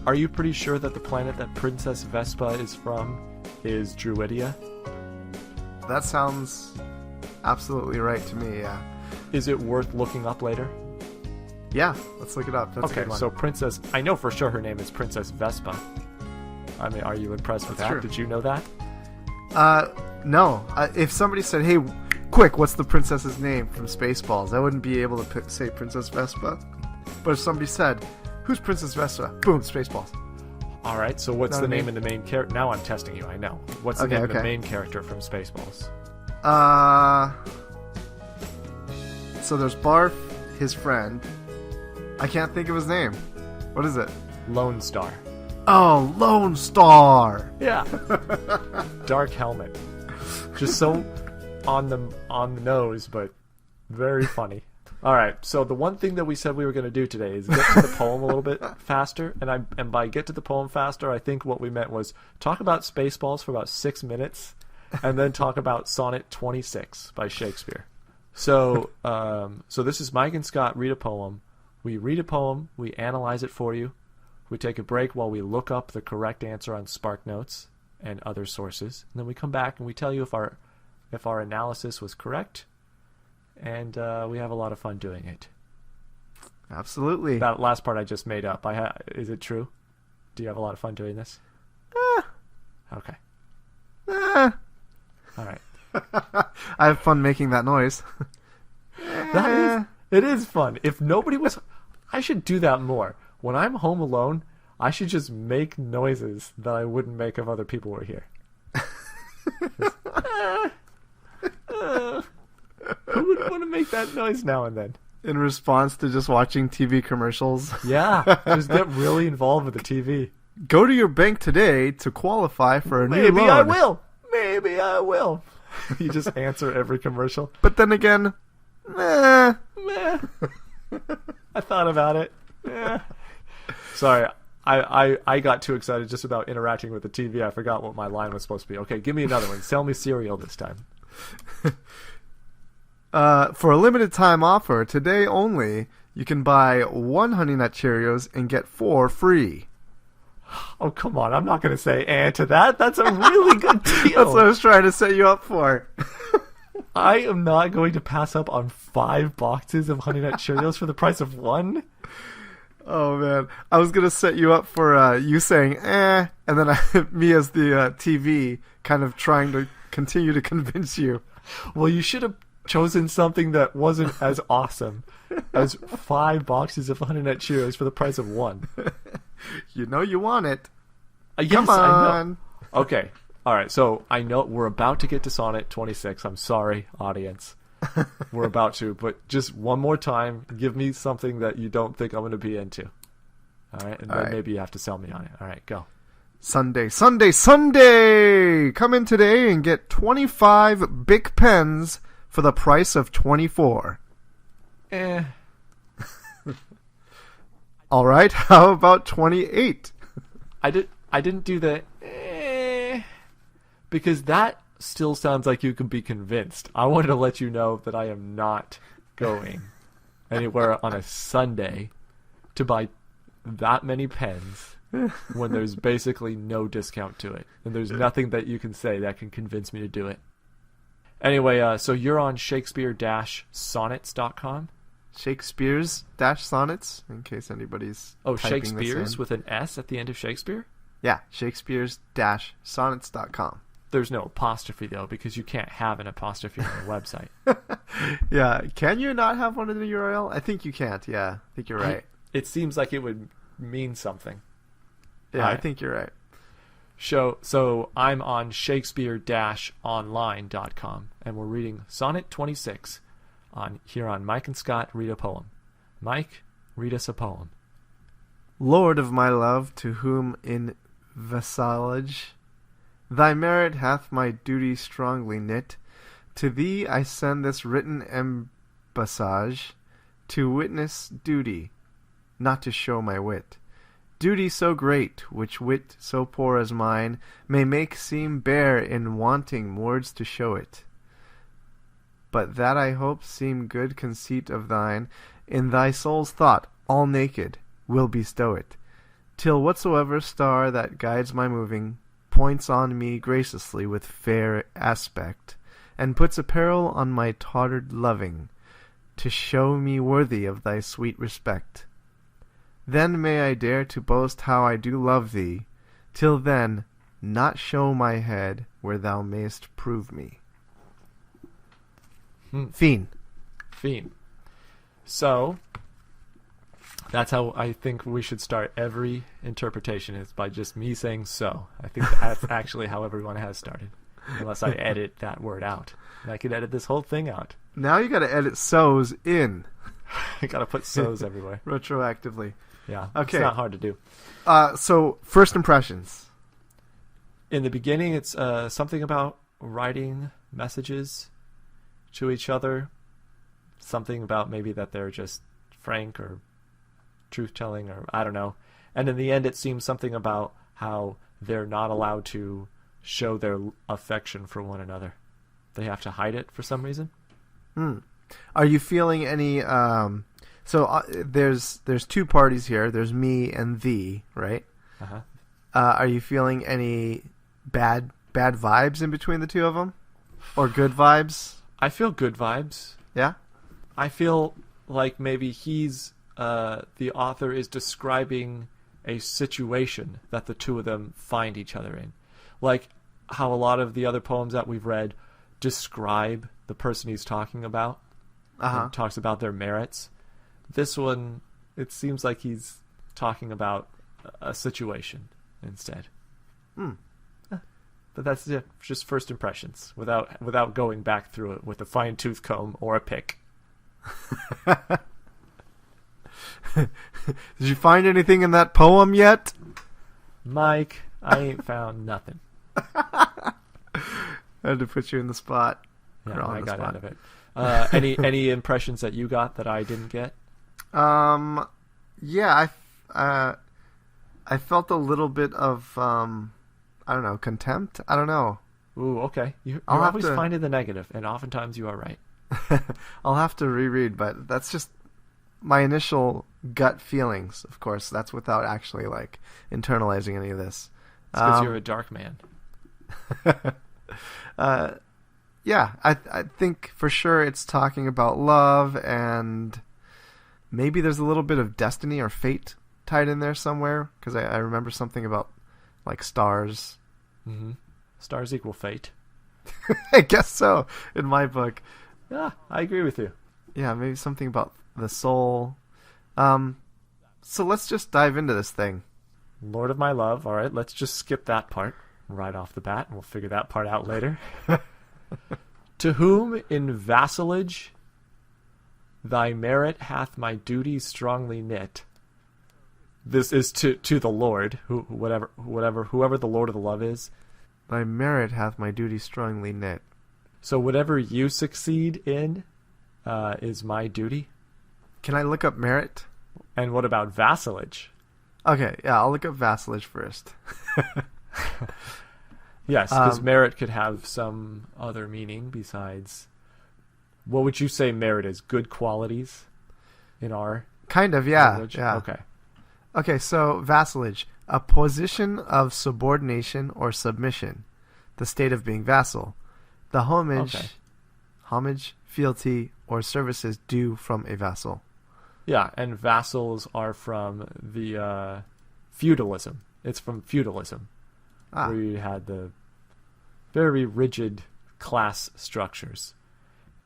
Are you pretty sure that the planet that Princess Vespa is from is Druidia? That sounds absolutely right to me, yeah. Is it worth looking up later? Yeah, let's look it up. That's a Okay, good one. so Princess... I know for sure her name is Princess Vespa. I mean, are you impressed with That's that? true. Did you know that? No. If somebody said, hey, quick, what's the princess's name from Spaceballs? I wouldn't be able to say Princess Vespa. But if somebody said, who's Princess Vespa? Boom, Spaceballs. All right, so what's Know the what I name mean? of the main character? Now I'm testing you, I know. What's the Okay, name of the okay. main character from Spaceballs? So there's Barf, his friend. I can't think of his name. What is it? Lone Star. Oh, Lone Star. Yeah. Dark helmet. Just so on the nose, but very funny. All right. So the one thing that we said we were going to do today is get to the poem a little bit faster, and by get to the poem faster, I think what we meant was talk about Spaceballs for about 6 minutes, and then talk about Sonnet 26 by Shakespeare. So this is Mike and Scott read a poem. We read a poem, we analyze it for you. We take a break while we look up the correct answer on SparkNotes and other sources, and then we come back and we tell you if our analysis was correct, and we have a lot of fun doing it. Absolutely. That last part I just made up. Is it true? Do you have a lot of fun doing this? Okay. All right. I have fun making that noise. It is fun. If nobody was... I should do that more. When I'm home alone, I should just make noises that I wouldn't make if other people were here. Who would want to make that noise now and then? In response to just watching TV commercials. Yeah, just get really involved with the TV. Go to your bank today to qualify for a new loan. Maybe I will. Maybe I will. You just answer every commercial. But then again, Meh. I thought about it. Sorry, I got too excited just about interacting with the TV. I forgot what my line was supposed to be. Okay, give me another one. Sell me cereal this time. For a limited time offer, today only, you can buy 1 Honey Nut Cheerios and get 4 free. Oh, come on. I'm not going to say to that. That's a really good deal. That's what I was trying to set you up for. I am not going to pass up on 5 boxes of Honey Nut Cheerios for the price of 1. Oh, man. I was going to set you up for you saying, and then me as the TV kind of trying to continue to convince you. Well, you should have chosen something that wasn't as awesome as 5 boxes of Honey Nut Cheerios for the price of 1. You know you want it. Yes, Come I on. know. Okay. All right. So I know we're about to get to Sonnet 26. I'm sorry, audience. We're about to, but just one more time, give me something that you don't think I'm going to be into. All right, and then maybe you have to sell me on it. All right, go. Sunday, Sunday, Sunday! Come in today and get 25 Bic pens for the price of 24. All right, how about 28? I didn't do the because that still sounds like you can be convinced. I wanted to let you know that I am not going anywhere on a Sunday to buy that many pens when there's basically no discount to it. And there's nothing that you can say that can convince me to do it. Anyway, so you're on Shakespeare-sonnets.com? Shakespeare's-sonnets, in case anybody's Oh, typing Shakespeare's this in. with an S at the end of Shakespeare? Yeah, Shakespeare's-sonnets.com. There's no apostrophe, though, because you can't have an apostrophe on your website. Yeah, can you not have one in the URL? I think you can't, yeah. I think you're right. It seems like it would mean something. Yeah, I Alright. think you're right. So I'm on Shakespeare-online.com, and we're reading Sonnet 26 here on Mike and Scott Read a Poem. Mike, read us a poem. Lord of my love, to whom in vassalage thy merit hath my duty strongly knit, to thee I send this written embassage, to witness duty, not to show my wit. Duty so great, which wit so poor as mine may make seem bare in wanting words to show it. But that I hope seem good conceit of thine, in thy soul's thought, all naked, will bestow it. till whatsoever star that guides my moving points on me graciously with fair aspect, and puts apparel on my tottered loving, to show me worthy of thy sweet respect. Then may I dare to boast how I do love thee, till then not show my head where thou mayst prove me. Fiend. Fiend. So, that's how I think we should start every interpretation, is by just me saying so. I think that's actually how everyone has started. Unless I edit that word out. And I could edit this whole thing out. Now you gotta edit so's in. I gotta put so's everywhere. Retroactively. Yeah, okay. It's not hard to do. So, first impressions. In the beginning, it's something about writing messages to each other. Something about maybe that they're just frank or truth-telling, or I don't know. And in the end, it seems something about how they're not allowed to show their affection for one another. They have to hide it for some reason. Are you feeling any... there's two parties here. There's me and thee, right? Uh-huh. Are you feeling any bad vibes in between the two of them? Or good vibes? I feel good vibes. Yeah? I feel like maybe the author is describing a situation that the two of them find each other in. Like how a lot of the other poems that we've read describe the person he's talking about. And talks about their merits. This one, it seems like he's talking about a situation instead. But that's just first impressions, without going back through it with a fine-tooth comb or a pick. Did you find anything in that poem yet? Mike, I ain't found nothing. I had to put you in the spot. Yeah, I got out of it. Any impressions that you got that I didn't get? Yeah, I felt a little bit of I don't know, contempt. I don't know. Ooh, okay. You're always finding the negative, and oftentimes you are right. I'll have to reread, but that's just my initial gut feelings. Of course, that's without actually like internalizing any of this. It's because you're a dark man. Yeah, I think for sure it's talking about love, and maybe there's a little bit of destiny or fate tied in there somewhere, because I remember something about like stars. Mm-hmm. Stars equal fate. I guess so, in my book. Yeah, I agree with you. Yeah, maybe something about the soul. So let's just dive into this thing. Lord of my love. All right, let's just skip that part right off the bat, and we'll figure that part out later. To whom in vassalage thy merit hath my duty strongly knit. This is to the Lord, whoever the Lord of the love is. Thy merit hath my duty strongly knit. So whatever you succeed in is my duty. Can I look up merit? And what about vassalage? Okay, yeah, I'll look up vassalage first. Yes, because merit could have some other meaning besides... What would you say merit is? Good qualities in our kind of, yeah. language? Yeah. Okay, so vassalage, a position of subordination or submission, the state of being vassal, the homage, fealty, or services due from a vassal. Yeah, and vassals are from the feudalism. It's from feudalism, where you had the very rigid class structures,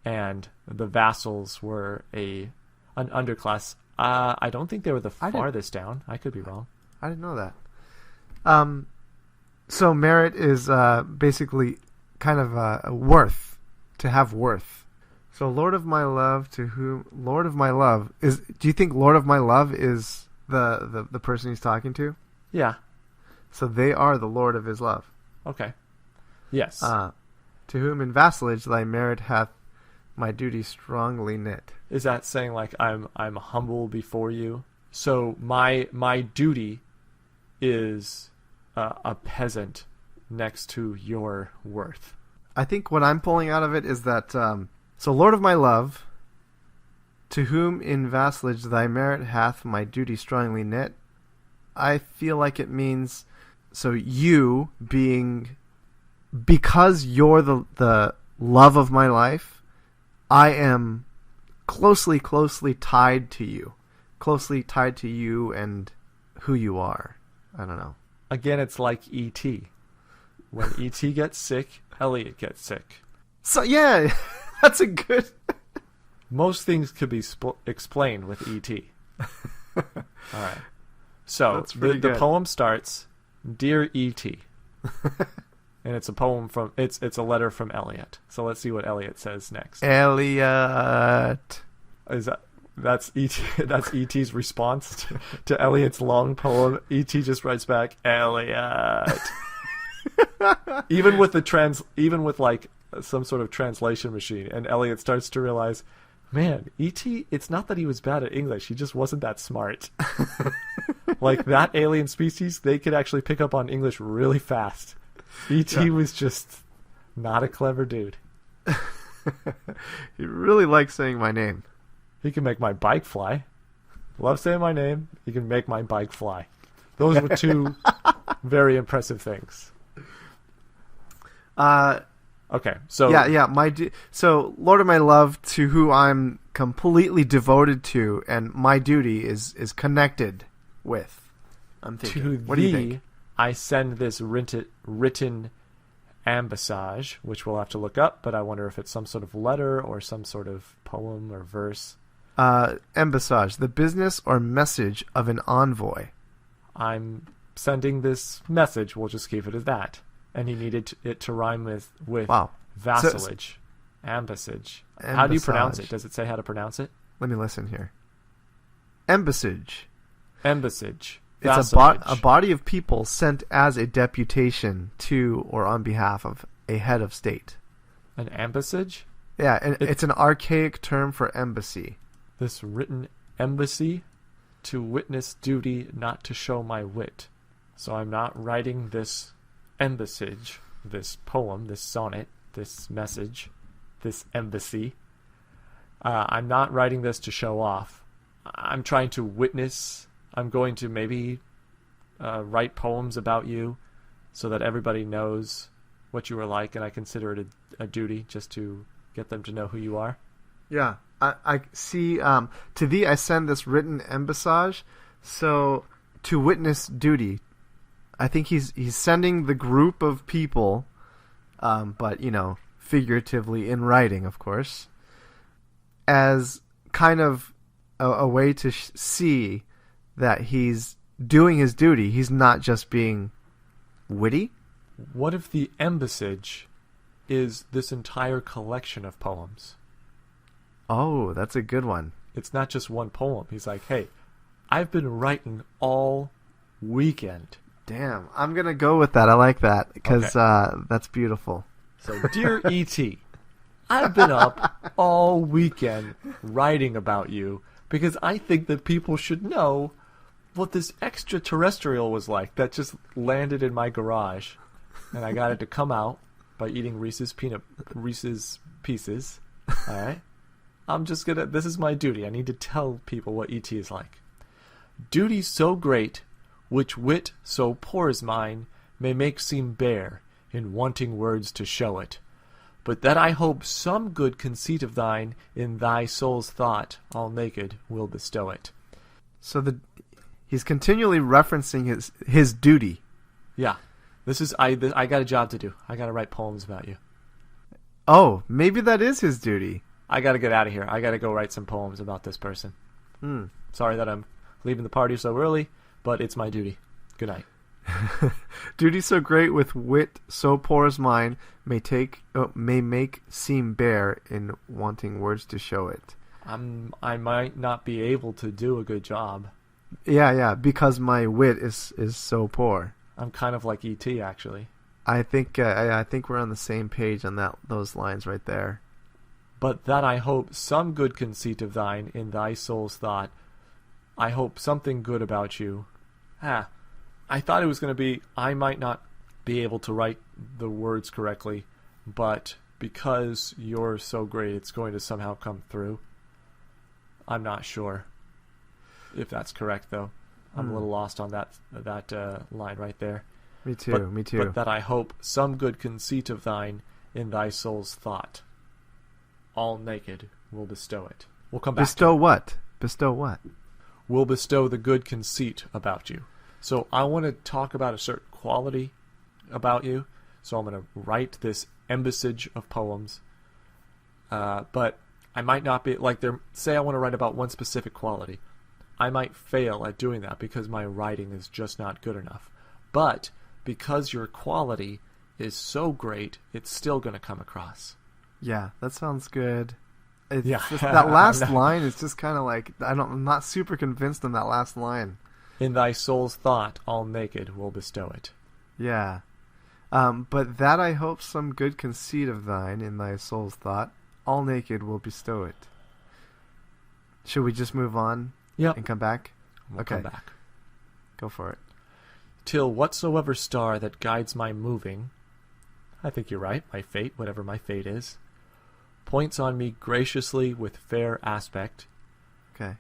and the vassals were an underclass. I don't think they were the farthest down. I could be wrong. I didn't know that. So merit is basically kind of a worth, to have worth. So Lord of my love, to whom Lord of my love is. Do you think Lord of my love is the person he's talking to? Yeah. So they are the Lord of his love. Okay. Yes. To whom in vassalage thy merit hath my duty strongly knit. Is that saying like I'm humble before you? So my duty is a peasant next to your worth. I think what I'm pulling out of it is that so Lord of my love, to whom in vassalage thy merit hath my duty strongly knit. I feel like it means, so you being, because you're the love of my life, I am closely tied to you. Closely tied to you and who you are. I don't know. Again, it's like E.T. When E.T. gets sick, Elliot gets sick. So, yeah, that's a good... Most things could be explained with E.T. All right. So the poem starts, "Dear E.T." And it's a poem from it's a letter from Elliot. So let's see what Elliot says next. Elliot. That's E.T. That's E.T.'s response to Elliot's long poem. E.T. just writes back, "Elliot." even with like some sort of translation machine, and Elliot starts to realize, man, E.T., it's not that he was bad at English, he just wasn't that smart. Like, that alien species, they could actually pick up on English really fast. E.T. was just not a clever dude. He really likes saying my name. He can make my bike fly. Love saying my name. He can make my bike fly. Those were two very impressive things. Okay, so so Lord of my love, to who I'm completely devoted to, and my duty is connected with. I'm thinking. To what do you think? I send this written ambassage, which we'll have to look up, but I wonder if it's some sort of letter or some sort of poem or verse. Ambassage, the business or message of an envoy. I'm sending this message. We'll just keep it as that. And he needed it to rhyme with wow. vassalage, ambassage. How do you pronounce it? Does it say how to pronounce it? Let me listen here. Embassage. Embassage. It's a body of people sent as a deputation to or on behalf of a head of state. An ambassage? Yeah, and it's an archaic term for embassy. This written embassy, to witness duty, not to show my wit. So I'm not writing this embassage, this poem, this sonnet, this message, this embassy. I'm not writing this to show off. I'm trying to witness. I'm going to maybe write poems about you so that everybody knows what you are like, and I consider it a duty just to get them to know who you are. Yeah, I see. To thee I send this written embassage, so to witness duty. I think he's sending the group of people, but, figuratively in writing, of course, as kind of a way to see that he's doing his duty. He's not just being witty. What if the embassage is this entire collection of poems? Oh, that's a good one. It's not just one poem. He's like, hey, I've been writing all weekend. Damn, I'm going to go with that. I like that because that's beautiful. So, dear E.T., I've been up all weekend writing about you because I think that people should know what this extraterrestrial was like that just landed in my garage. And I got it to come out by eating Reese's Pieces. All right? This is my duty. I need to tell people what E.T. is like. Duty so great, which wit so poor as mine may make seem bare, in wanting words to show it. But that I hope some good conceit of thine in thy soul's thought, all naked, will bestow it. So he's continually referencing his duty. Yeah. I got a job to do. I got to write poems about you. Oh, maybe that is his duty. I got to get out of here. I got to go write some poems about this person. Sorry that I'm leaving the party so early, but it's my duty. Good night. Duty so great with wit so poor as mine may make seem bare in wanting words to show it. I might not be able to do a good job. Yeah, because my wit is so poor. I'm kind of like E.T. actually. I think we're on the same page on those lines right there. But that I hope some good conceit of thine in thy soul's thought. I hope something good about you. I thought it was going to be, I might not be able to write the words correctly, but because you're so great, it's going to somehow come through. I'm not sure if that's correct, though. I'm a little lost on that line right there. Me too. Me too. But that I hope some good conceit of thine in thy soul's thought, all naked, will bestow it. We'll come back. Bestow what? Bestow what? Will bestow the good conceit about you. So I want to talk about a certain quality about you. So I'm going to write this embassage of poems. But I might not be like there. Say I want to write about one specific quality. I might fail at doing that because my writing is just not good enough. But because your quality is so great, it's still going to come across. Yeah, that sounds good. Yeah. That last line is just kind of like I'm not super convinced on that last line. In thy soul's thought, all naked will bestow it. Yeah. But that I hope some good conceit of thine in thy soul's thought, all naked will bestow it. Should we just move on? Yep. And come back? We'll Okay. come back. Go for it. Till whatsoever star that guides my moving, I think you're right, my fate, whatever my fate is, points on me graciously with fair aspect, Okay.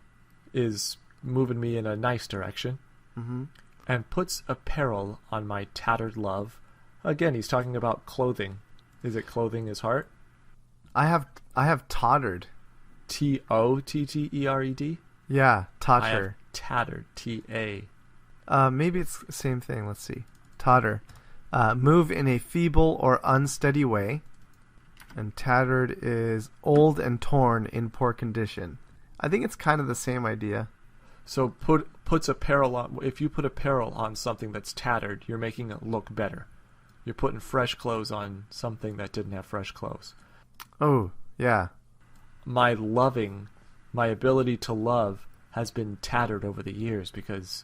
is moving me in a nice direction, Mm-hmm. and puts apparel on my tattered love. Again, he's talking about clothing. Is it clothing his heart? I have tottered. Tottered? Yeah, I have totter. tattered. Ta. Maybe it's the same thing. Let's see. Totter. Move in a feeble or unsteady way. And tattered is old and torn in poor condition. I think it's kind of the same idea. So puts apparel on. If you put apparel on something that's tattered, you're making it look better. You're putting fresh clothes on something that didn't have fresh clothes. Oh, yeah. My ability to love has been tattered over the years because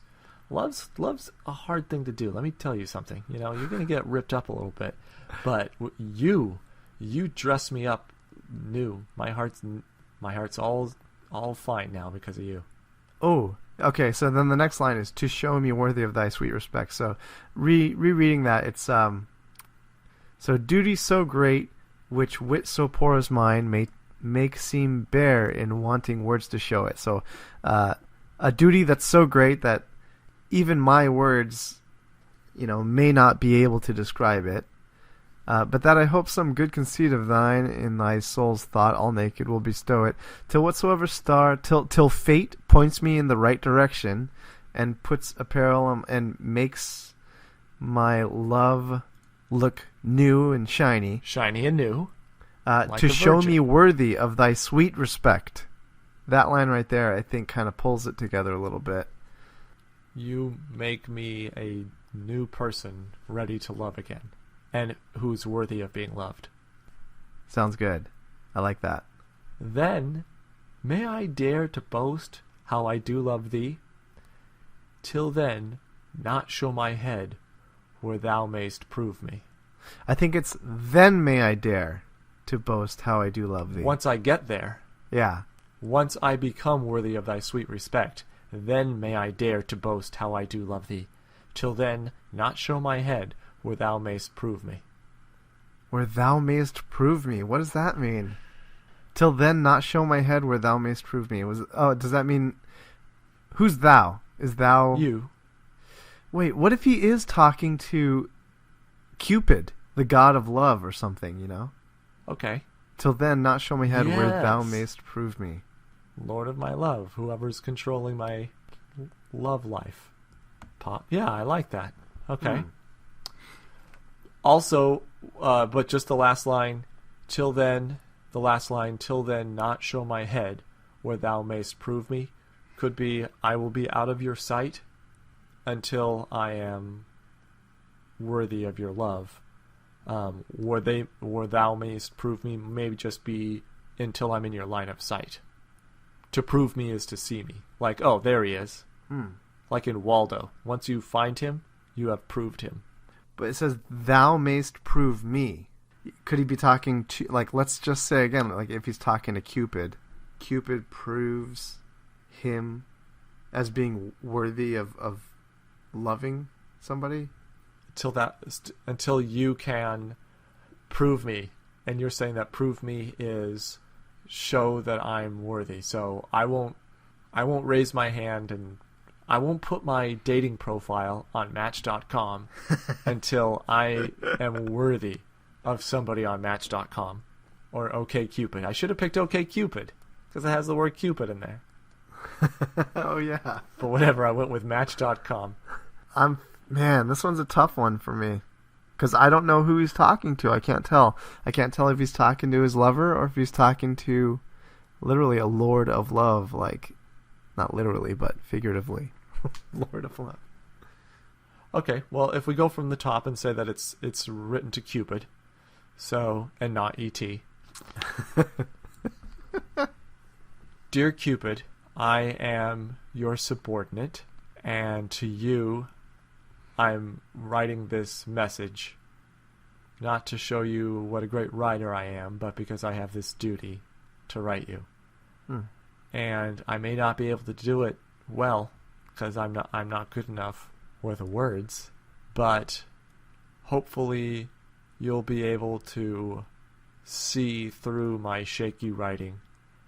love's a hard thing to do. Let me tell you something. You know, you're gonna get ripped up a little bit, but you dress me up new. My heart's all fine now because of you. Oh, okay. So then the next line is to show me worthy of thy sweet respect. So rereading that, it's so duty so great, which wit so poor as mine may make seem bare in wanting words to show it. So a duty that's so great that even my words, may not be able to describe it. But that I hope some good conceit of thine in thy soul's thought all naked will bestow it, till whatsoever star, till fate points me in the right direction, and puts apparel on, and makes my love look new and shiny. Shiny and new. Like To a show virgin. me worthy of thy sweet respect. That line right there, I think, kind of pulls it together a little bit. You make me a new person ready to love again, and who's worthy of being loved. Sounds good. I like that. Then may I dare to boast how I do love thee? Till then, not show my head where thou mayst prove me. I think it's then may I dare to boast how I do love thee. Once I get there, Yeah. once I become worthy of thy sweet respect, then may I dare to boast how I do love thee. Till then, not show my head where thou mayst prove me. Where thou mayst prove me. What does that mean? Till then, not show my head where thou mayst prove me. Does that mean... Who's thou? Is thou... You. Wait, what if he is talking to Cupid, the god of love or something, Okay. Till then, not show my head where thou Yes. mayst prove me. Lord of my love, whoever's controlling my love life. Pop. Yeah, I like that. Okay. Also, but just the last line, till then, not show my head where thou mayst prove me, could be, I will be out of your sight until I am worthy of your love. Where thou mayst prove me, maybe just be until I'm in your line of sight. To prove me is to see me. Like, oh, there he is. Like in Waldo. Once you find him, you have proved him. But it says, thou mayst prove me. Could he be talking to, let's just say again, if he's talking to Cupid, Cupid proves him as being worthy of loving somebody? Until you can prove me. And you're saying that prove me is show that I'm worthy. So I won't raise my hand and I won't put my dating profile on Match.com until I am worthy of somebody on Match.com or OkCupid. I should have picked OkCupid because it has the word Cupid in there. Oh yeah. But whatever, I went with Match.com. Man, this one's a tough one for me. Because I don't know who he's talking to. I can't tell. I can't tell if he's talking to his lover or if he's talking to literally a lord of love. Like, not literally, but figuratively. Lord of love. Okay, well, if we go from the top and say that it's written to Cupid, so, and not E.T. Dear Cupid, I am your subordinate, and to you, I'm writing this message, not to show you what a great writer I am, but because I have this duty to write you. And I may not be able to do it well, because I'm not good enough with the words, but hopefully you'll be able to see through my shaky writing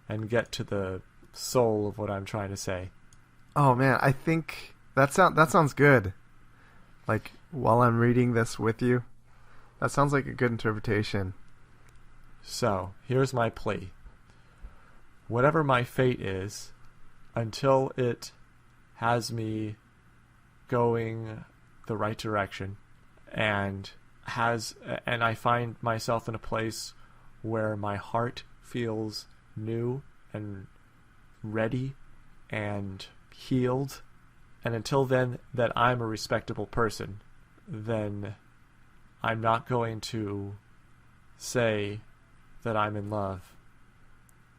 and get to the soul of what I'm trying to say. Oh man, I think that sounds good. Like, while I'm reading this with you, that sounds like a good interpretation. So, here's my plea. Whatever my fate is, until it has me going the right direction and I find myself in a place where my heart feels new and ready and healed, and until then that I'm a respectable person, then I'm not going to say that I'm in love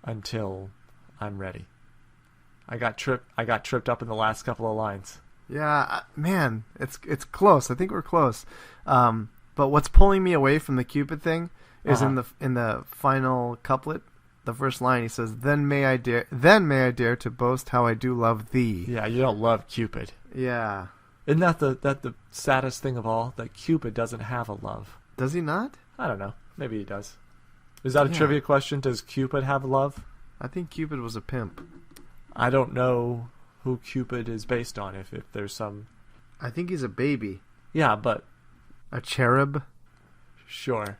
until I'm ready. I got tripped up in the last couple of lines. Yeah, man, it's close. I think we're close. But what's pulling me away from the Cupid thing is in the final couplet, the first line. He says, "Then may I dare to boast how I do love thee." Yeah, you don't love Cupid. Yeah. Isn't that the saddest thing of all? That Cupid doesn't have a love. Does he not? I don't know. Maybe he does. Is that a trivia question? Does Cupid have love? I think Cupid was a pimp. I don't know who Cupid is based on. If there's some. I think he's a baby. Yeah, but. A cherub. Sure.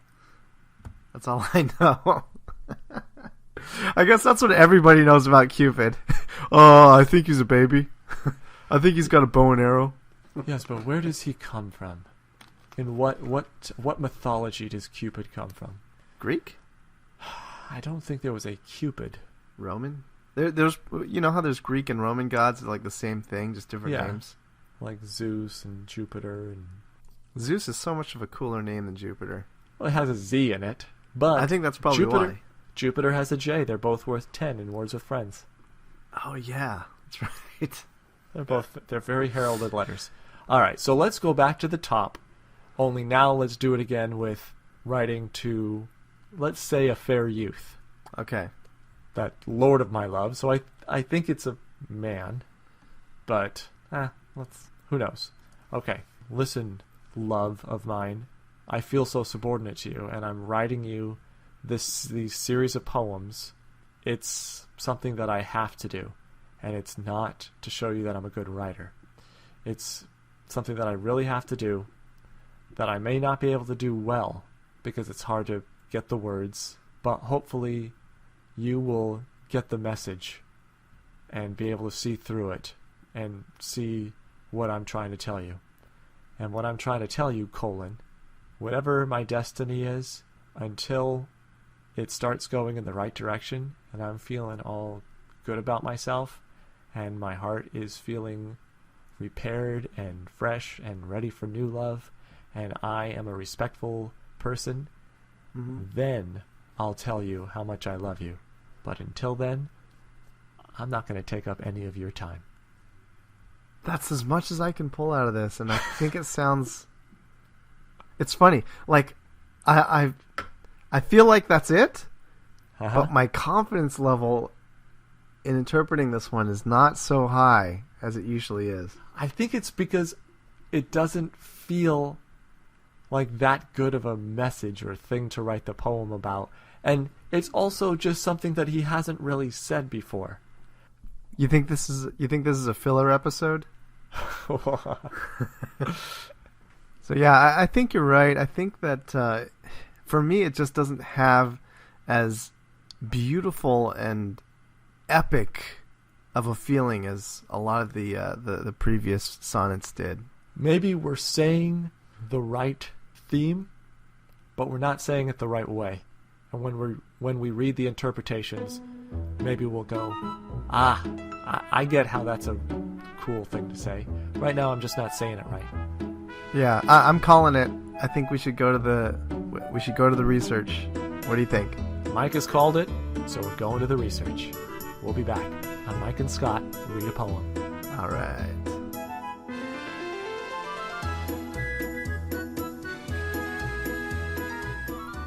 That's all I know. I guess that's what everybody knows about Cupid. Oh, I think he's a baby. I think he's got a bow and arrow. Yes, but where does he come from? In what mythology does Cupid come from? Greek? I don't think there was a Cupid. Roman? There's, you know how there's Greek and Roman gods, like the same thing, just different names? Like Zeus and Jupiter. And Zeus is so much of a cooler name than Jupiter. Well, it has a Z in it, but I think that's probably why. Jupiter has a J. They're both worth 10 in Words with Friends. Oh yeah, that's right. They're very heralded letters. All right, so let's go back to the top. Only now let's do it again with writing to, let's say, a fair youth. Okay. That lord of my love. So I think it's a man, but who knows? Okay, listen, love of mine. I feel so subordinate to you, and I'm writing you these series of poems. It's something that I have to do, and it's not to show you that I'm a good writer. It's something that I really have to do, that I may not be able to do well because it's hard to get the words, but hopefully you will get the message and be able to see through it and see what I'm trying to tell you. And what I'm trying to tell you, whatever my destiny is, until it starts going in the right direction and I'm feeling all good about myself and my heart is feeling repaired and fresh and ready for new love and I am a respectful person, then I'll tell you how much I love you. But until then, I'm not going to take up any of your time. That's as much as I can pull out of this, and I think it sounds... It's funny. Like, I feel like that's it, but my confidence level in interpreting this one is not so high as it usually is. I think it's because it doesn't feel like that good of a message or thing to write the poem about. And it's also just something that he hasn't really said before. You think this is a filler episode? So yeah, I think you're right. I think that for me, it just doesn't have as beautiful and epic of a feeling as a lot of the previous sonnets did. Maybe we're saying the right theme, but we're not saying it the right way. And when we read the interpretations, maybe we'll go, I get how that's a cool thing to say. Right now, I'm just not saying it right. Yeah, I'm calling it. I think we should go to the research. What do you think? Mike has called it, so we're going to the research. We'll be back on Mike and Scott Read a Poem. All right.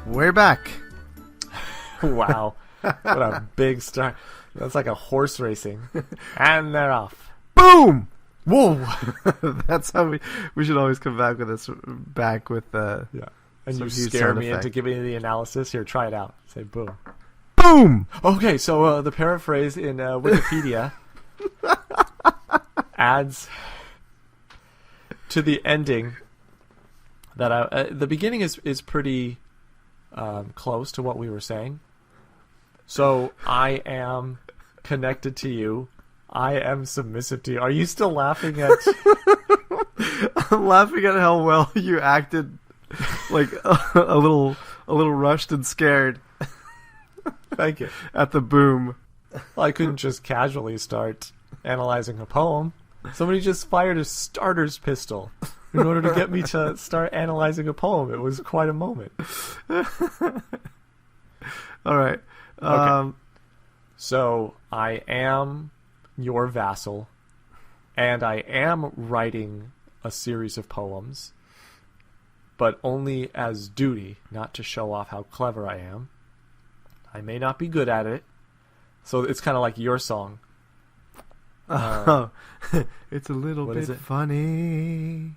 We're back. Wow. What a big start. That's like a horse racing. And they're off. Boom! Whoa! That's how we should always come back with this. Yeah. And some you huge scare sound me effect. into giving you the analysis. Here, try it out. Say boom. Boom! Okay, so the paraphrase in Wikipedia adds to the ending that the beginning is pretty close to what we were saying. So I am connected to you. I am submissive to you. Are you still laughing at? I'm laughing at how well you acted, like a little rushed and scared. Thank you. At the boom. Well, I couldn't just casually start analyzing a poem. Somebody just fired a starter's pistol in order to get me to start analyzing a poem. It was quite a moment. All right. Okay. So I am your vassal, and I am writing a series of poems, but only as duty, not to show off how clever I am. I may not be good at it, so it's kind of like your song. It's a little what bit is it? funny.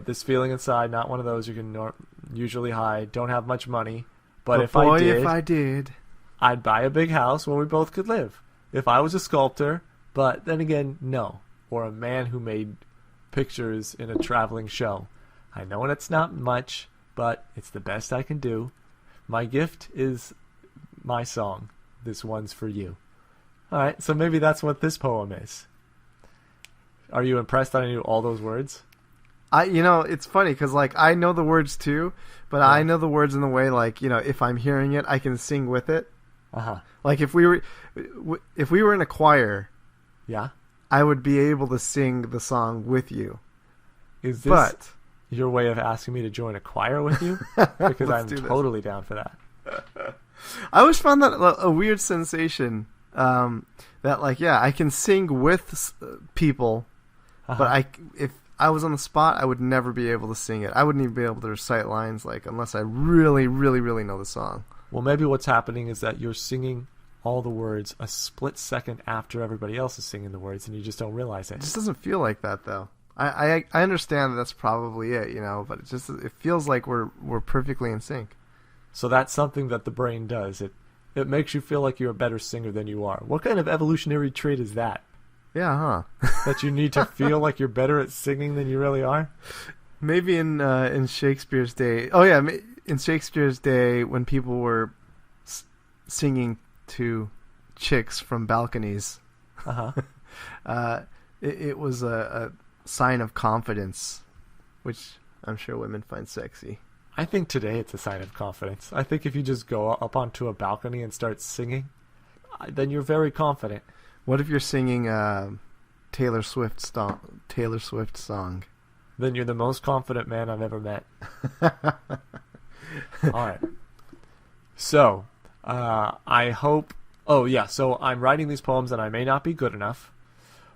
This feeling inside, not one of those you can usually hide. Don't have much money, but if boy, I if did, I'd buy a big house where we both could live. If I was a sculptor, but then again, no. Or a man who made pictures in a traveling show. I know it's not much, but it's the best I can do. My gift is my song. This one's for you. Alright, so maybe that's what this poem is. Are you impressed that I knew all those words? It's funny because like I know the words too, but Yeah. I know the words in the way like if I'm hearing it, I can sing with it. Uh-huh. Like if we were in a choir, Yeah? I would be able to sing the song with you. Is this But your way of asking me to join a choir with you? Because I'm do this. totally down for that. I always found that a weird sensation. That like I can sing with people, Uh-huh. but if I was on the spot, I would never be able to sing it. I wouldn't even be able to recite lines like unless I really, really, really know the song. Well, maybe what's happening is that you're singing all the words a split second after everybody else is singing the words, and you just don't realize It it. just doesn't feel like that though. I understand that that's probably it, but it feels like we're perfectly in sync. So that's something that the brain does. It makes you feel like you're a better singer than you are. What kind of evolutionary trait is that? Yeah, huh? That you need to feel like you're better at singing than you really are? Maybe in Shakespeare's day. Oh yeah, in Shakespeare's day when people were singing to chicks from balconies, Uh-huh. it was a sign of confidence, which I'm sure women find sexy. I think today it's a sign of confidence. I think if you just go up onto a balcony and start singing, then you're very confident. What if you're singing Taylor Swift song? Then you're the most confident man I've ever met. All right. So, I hope... Oh, yeah, so I'm writing these poems and I may not be good enough,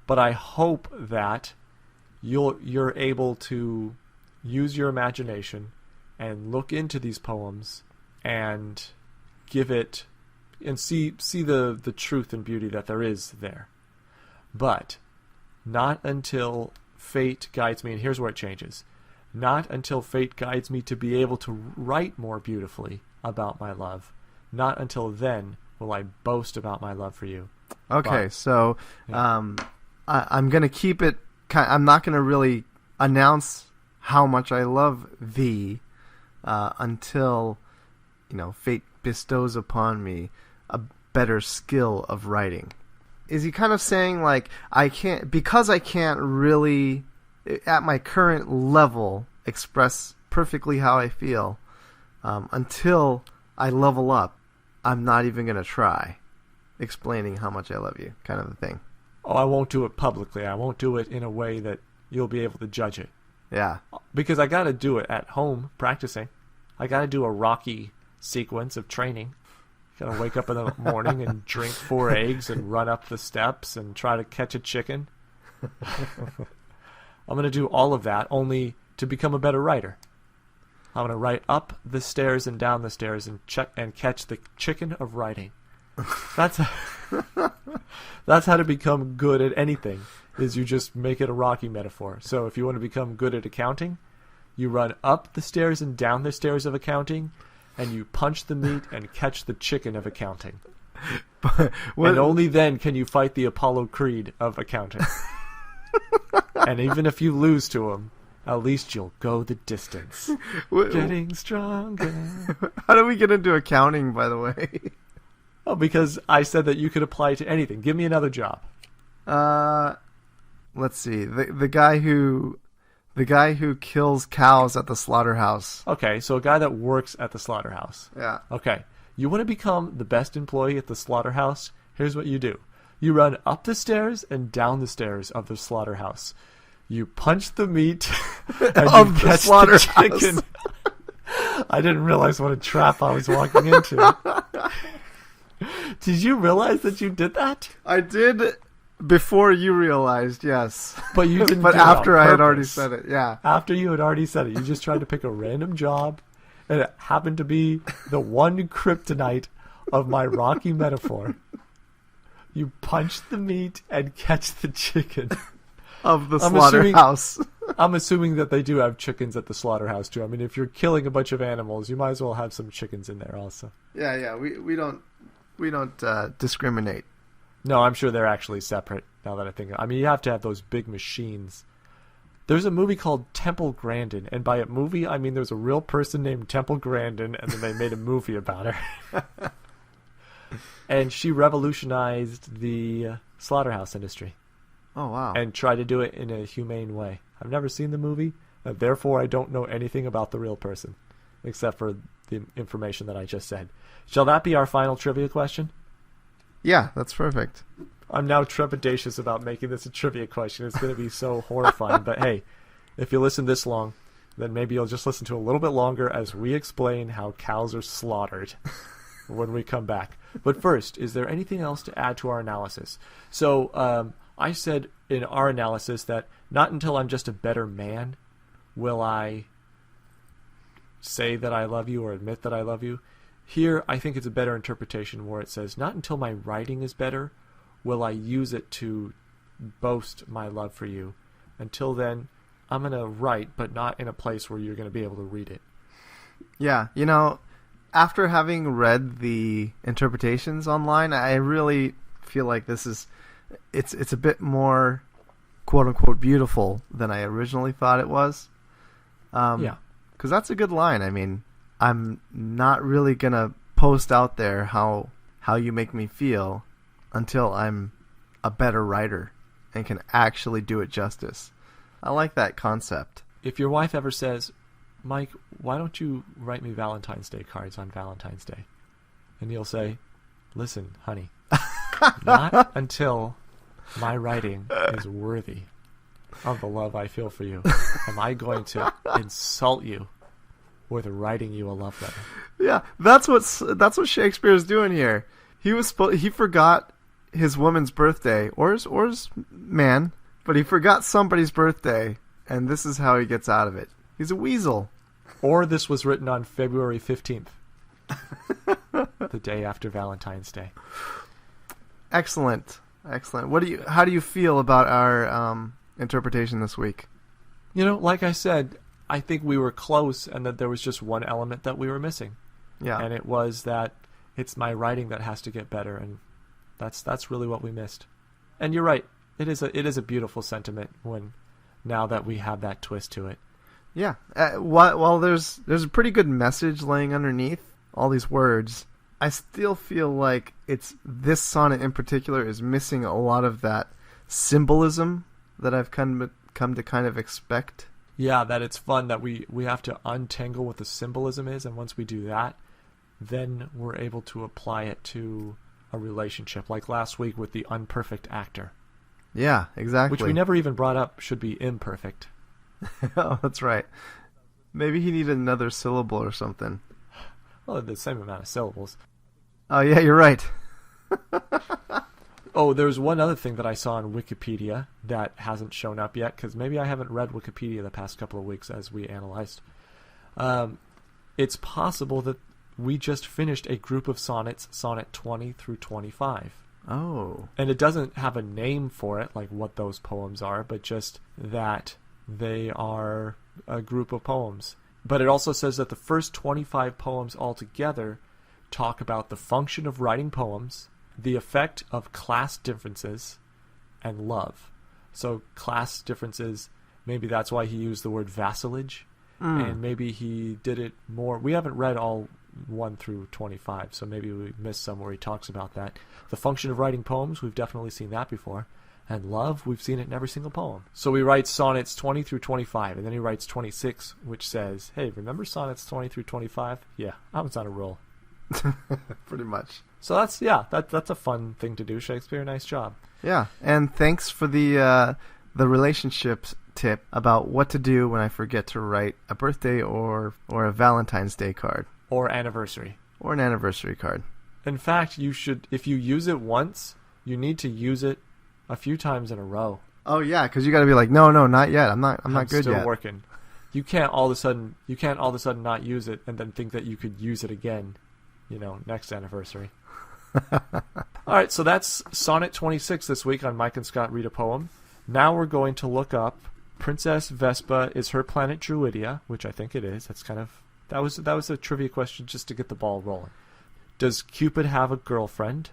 but I hope that you're able to use your imagination and look into these poems and give it... and see the truth and beauty that there is there. But not until fate guides me, and here's where it changes. Not until fate guides me to be able to write more beautifully about my love. Not until then will I boast about my love for you. Okay, But, so yeah. I'm gonna keep it. I'm not gonna really announce how much I love thee until fate bestows upon me a better skill of writing. Is he kind of saying like I can't really at my current level express perfectly how I feel until I level up? I'm not even gonna try explaining how much I love you, kind of a thing. Oh, I won't do it publicly. I won't do it in a way that you'll be able to judge it. Yeah. Because I got to do it at home practicing. I got to do a Rocky sequence of training. Got to wake up in the morning and drink 4 eggs and run up the steps and try to catch a chicken. I'm going to do all of that only to become a better writer. I'm going to write up the stairs and down the stairs and catch the chicken of writing. That's how to become good at anything. Is you just make it a Rocky metaphor. So if you want to become good at accounting, you run up the stairs and down the stairs of accounting, and you punch the meat and catch the chicken of accounting. And only then can you fight the Apollo Creed of accounting. And even if you lose to him, at least you'll go the distance. Getting stronger. How do we get into accounting, by the way? Oh, because I said that you could apply to anything. Give me another job. Let's see. The guy who kills cows at the slaughterhouse. Okay, so a guy that works at the slaughterhouse. Yeah. Okay. You want to become the best employee at the slaughterhouse? Here's what you do. You run up the stairs and down the stairs of the slaughterhouse. You punch the meat and Of you the catch slaughterhouse. the chicken. I didn't realize what a trap I was walking into. Did you realize that you did that? I did before you realized, yes. But you didn't But do it on after I had already purpose. said it, yeah. After you had already said it, you just tried to pick a random job, and it happened to be the one kryptonite of my Rocky metaphor. You punch the meat and catch the chicken. Of the I'm slaughterhouse. I'm assuming that they do have chickens at the slaughterhouse too. I mean, if you're killing a bunch of animals, you might as well have some chickens in there also. Yeah. We don't discriminate. No, I'm sure they're actually separate now that I think. I mean, you have to have those big machines. There's a movie called Temple Grandin, and by a movie, I mean there's a real person named Temple Grandin, and then they made a movie about her. And she revolutionized the slaughterhouse industry. Oh, wow. And tried to do it in a humane way. I've never seen the movie, and therefore I don't know anything about the real person, except for the information that I just said. Shall that be our final trivia question? Yeah, that's perfect. I'm now trepidatious about making this a trivia question. It's going to be so horrifying. But hey, if you listen this long, then maybe you'll just listen to a little bit longer as we explain how cows are slaughtered when we come back. But first, is there anything else to add to our analysis? So I said in our analysis that not until I'm just a better man will I say that I love you or admit that I love you. Here, I think it's a better interpretation where it says, not until my writing is better will I use it to boast my love for you. Until then, I'm going to write, but not in a place where you're going to be able to read it. Yeah, after having read the interpretations online, I really feel like it's a bit more quote-unquote beautiful than I originally thought it was. Yeah. Because that's a good line. I mean, I'm not really going to post out there how you make me feel until I'm a better writer and can actually do it justice. I like that concept. If your wife ever says, Mike, why don't you write me Valentine's Day cards on Valentine's Day? And you'll say, listen, honey, not until my writing is worthy of the love I feel for you am I going to insult you with writing you a love letter. Yeah, that's what Shakespeare is doing here. He forgot his woman's birthday or his man, but he forgot somebody's birthday, and this is how he gets out of it. He's a weasel. Or this was written on February 15th, the day after Valentine's Day. Excellent. How do you feel about our interpretation this week? Like I said, I think we were close and that there was just one element that we were missing. Yeah. And it was that it's my writing that has to get better. And That's really what we missed. And you're right. It is a beautiful sentiment now that we have that twist to it. Yeah. While there's a pretty good message laying underneath all these words, I still feel like this sonnet in particular is missing a lot of that symbolism that I've come to kind of expect. Yeah, that it's fun that we have to untangle what the symbolism is, and once we do that, then we're able to apply it to a relationship, like last week with the unperfect actor. Yeah, exactly. Which we never even brought up should be imperfect. Oh, that's right. Maybe he needed another syllable or something. Well, the same amount of syllables. Oh, yeah, you're right. Oh, there's one other thing that I saw on Wikipedia that hasn't shown up yet, because maybe I haven't read Wikipedia the past couple of weeks as we analyzed. It's possible that we just finished a group of sonnets, sonnet 20 through 25. Oh. And it doesn't have a name for it, like what those poems are, but just that they are a group of poems. But it also says that the first 25 poems altogether talk about the function of writing poems, the effect of class differences, and love. So class differences, maybe that's why he used the word vassalage, and maybe he did it more. We haven't read all 1 through 25, so maybe we missed some where he talks about that. The function of writing poems, we've definitely seen that before. And love, we've seen it in every single poem. So he writes sonnets 20 through 25, and then he writes 26, which says, hey, remember sonnets 20 through 25? Yeah, I was on a roll. Pretty much. So that's a fun thing to do, Shakespeare. Nice job. Yeah, and thanks for the relationships tip about what to do when I forget to write a birthday or a Valentine's Day card. Or anniversary. Or an anniversary card. In fact, you should, if you use it once, you need to use it a few times in a row. Oh yeah, because you got to be like, no, not yet. I'm not good still yet. Working. You can't all of a sudden not use it and then think that you could use it again, next anniversary. All right, so that's Sonnet 26 this week on Mike and Scott Read a Poem. Now we're going to look up Princess Vespa, is her planet Druidia, which I think it is. That was a trivia question just to get the ball rolling. Does Cupid have a girlfriend?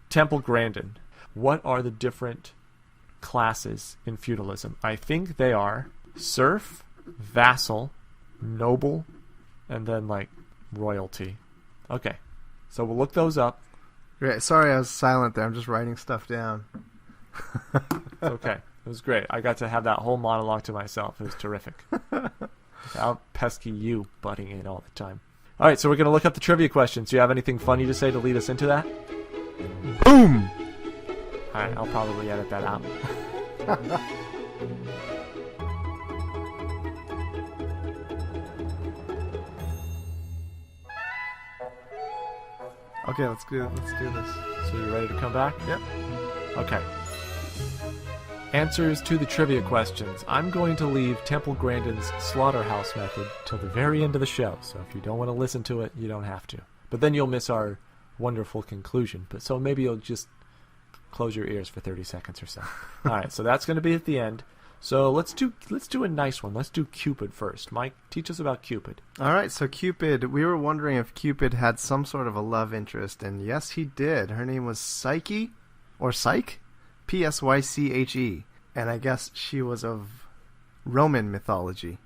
Temple Grandin. What are the different classes in feudalism? I think they are serf, vassal, noble, and then royalty. Okay, so we'll look those up. Great. Sorry I was silent there. I'm just writing stuff down. Okay, it was great. I got to have that whole monologue to myself. It was terrific. Without pesky you butting in all the time. All right, so we're going to look up the trivia questions. Do you have anything funny to say to lead us into that? Boom! All right, I'll probably edit that out. Okay, let's do this. So you ready to come back? Yep. Okay. Answers to the trivia questions. I'm going to leave Temple Grandin's slaughterhouse method till the very end of the show, so if you don't want to listen to it, you don't have to. But then you'll miss our wonderful conclusion. So maybe you'll just close your ears for 30 seconds or so. All right, so that's going to be at the end. So let's do a nice one. Let's do Cupid first. Mike, teach us about Cupid. All right, so Cupid, we were wondering if Cupid had some sort of a love interest, and yes, he did. Her name was Psyche, or Psyche? Psyche, and I guess she was of Roman mythology.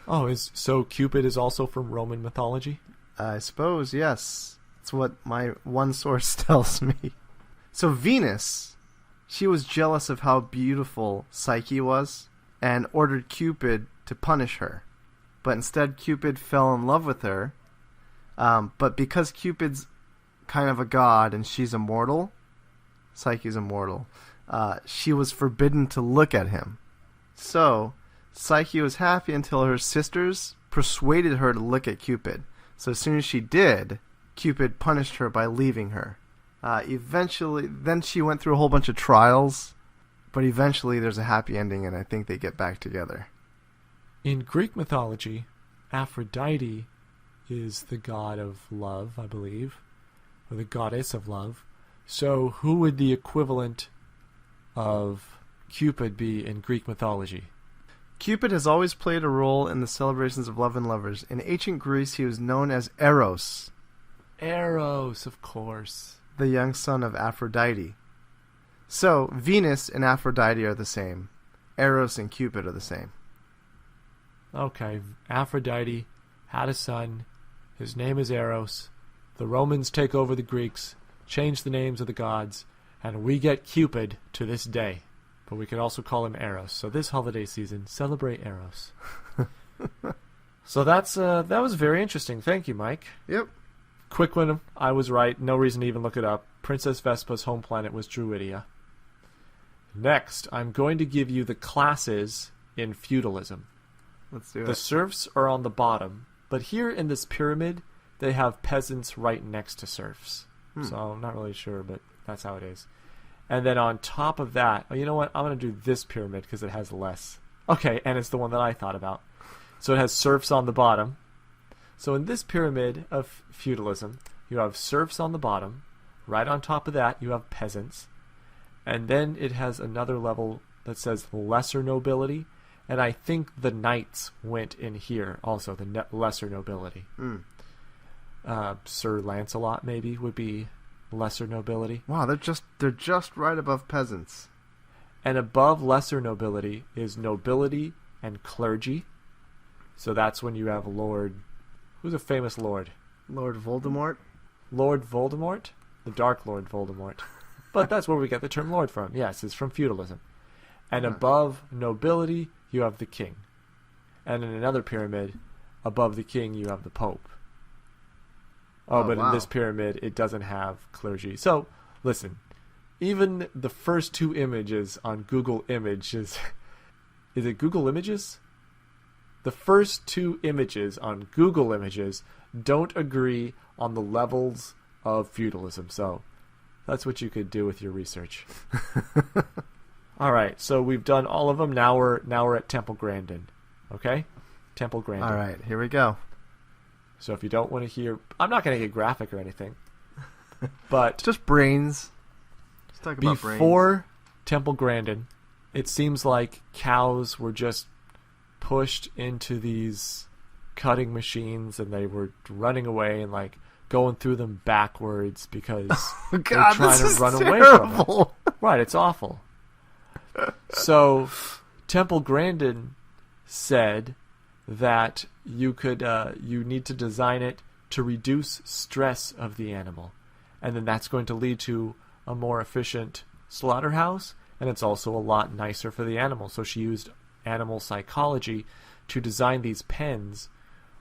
Oh, so Cupid is also from Roman mythology? I suppose, yes. That's what my one source tells me. So Venus, she was jealous of how beautiful Psyche was and ordered Cupid to punish her. But instead, Cupid fell in love with her. But because Cupid's kind of a god and she's immortal, Psyche's immortal, she was forbidden to look at him. So Psyche was happy until her sisters persuaded her to look at Cupid. So as soon as she did, Cupid punished her by leaving her. Eventually, then she went through a whole bunch of trials, but eventually there's a happy ending, and I think they get back together. In Greek mythology, Aphrodite is the god of love, I believe, or the goddess of love. So who would the equivalent of Cupid be in Greek mythology? Cupid has always played a role in the celebrations of love and lovers. In ancient Greece, he was known as Eros. Eros, of course. the young son of Aphrodite. So, Venus and Aphrodite are the same. Eros and Cupid are the same. Okay, Aphrodite had a son. His name is Eros. The Romans take over the Greeks, change the names of the gods, and we get Cupid to this day. But we could also call him Eros. So this holiday season, celebrate Eros. So that was very interesting. Thank you, Mike. Yep. Quick one, I was right. No reason to even look it up. Princess Vespa's home planet was Druidia. Next, I'm going to give you the classes in feudalism. Let's do it. The serfs are on the bottom, but here in this pyramid, they have peasants right next to serfs. So I'm not really sure, but that's how it is. And then on top of that, oh, you know what? I'm going to do this pyramid because it has less. Okay, and it's the one that I thought about. So it has serfs on the bottom. So in this pyramid of feudalism, you have serfs on the bottom. Right on top of that, you have peasants. And then it has another level that says lesser nobility. And I think the knights went in here also, the lesser nobility. Sir Lancelot maybe would be lesser nobility. Wow, they're just right above peasants. And above lesser nobility is nobility and clergy. So that's when you have Lord... Who's a famous lord? Lord Voldemort? Lord Voldemort? The Dark Lord Voldemort. But that's where we get the term lord from. Yes, it's from feudalism. And above nobility, you have the king. And in another pyramid, above the king, you have the pope. But in this pyramid, it doesn't have clergy. So, listen, even the first two images on Google Images... Is it Google Images? The first two images on Google Images don't agree on the levels of feudalism. So, that's what you could do with your research. All right, so we've done all of them. Now we're at Temple Grandin. Okay? Temple Grandin. All right, here we go. So if you don't want to hear... I'm not going to get graphic or anything. But... Just brains. Just talk about brains. Before Temple Grandin, it seems like cows were just pushed into these cutting machines and they were running away and like going through them backwards because they're trying to run away from it. Right, it's awful. So Temple Grandin said that you need to design it to reduce stress of the animal, and then that's going to lead to a more efficient slaughterhouse, and it's also a lot nicer for the animal. So she used animal psychology to design these pens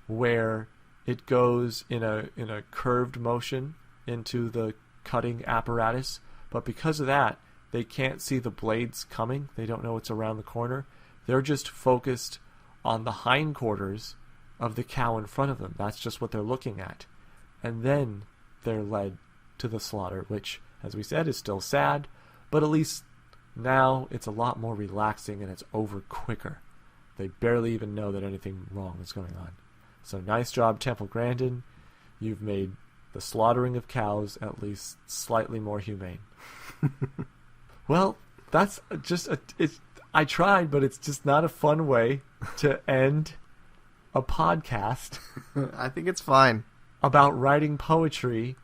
where it goes in a curved motion into the cutting apparatus, but because of that, they can't see the blades coming. They don't know what's around the corner. They're just focused on the hindquarters of the cow in front of them. That's just what they're looking at. And then they're led to the slaughter, which, as we said, is still sad, but at least now it's a lot more relaxing and it's over quicker. They barely even know that anything wrong is going on. So nice job, Temple Grandin. You've made the slaughtering of cows at least slightly more humane. Well, that's just I tried, but it's just not a fun way to end a podcast. I think it's fine. About writing poetry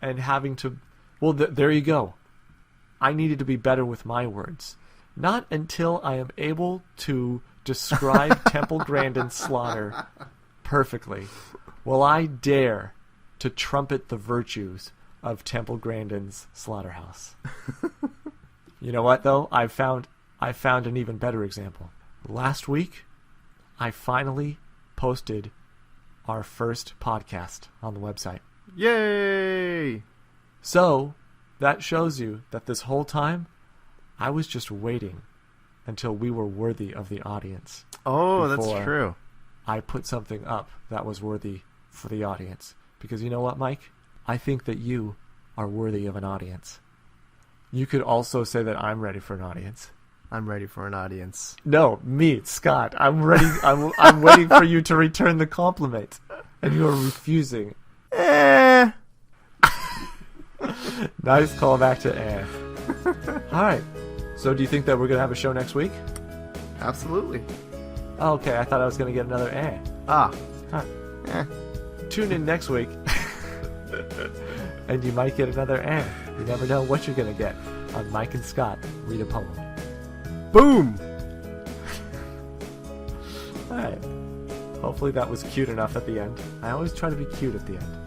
and having to... Well, there you go. I needed to be better with my words. Not until I am able to describe Temple Grandin's slaughter perfectly will I dare to trumpet the virtues of Temple Grandin's slaughterhouse. You know what, though? I found an even better example. Last week, I finally posted our first podcast on the website. Yay! So, that shows you that this whole time, I was just waiting until we were worthy of the audience. Oh, that's true. I put something up that was worthy for the audience. Because you know what, Mike? I think that you are worthy of an audience. You could also say that I'm ready for an audience. I'm ready for an audience. No, me, Scott. I'm ready. I'm waiting for you to return the compliment, and you are refusing. Eh. Nice callback to eh. All right. So, do you think that we're gonna have a show next week? Absolutely. Oh, okay, I thought I was gonna get another eh. Ah. Huh. Tune in next week. and you might get another air. You never know what you're gonna get on Mike and Scott read a poem. Boom! Alright. Hopefully that was cute enough at the end. I always try to be cute at the end.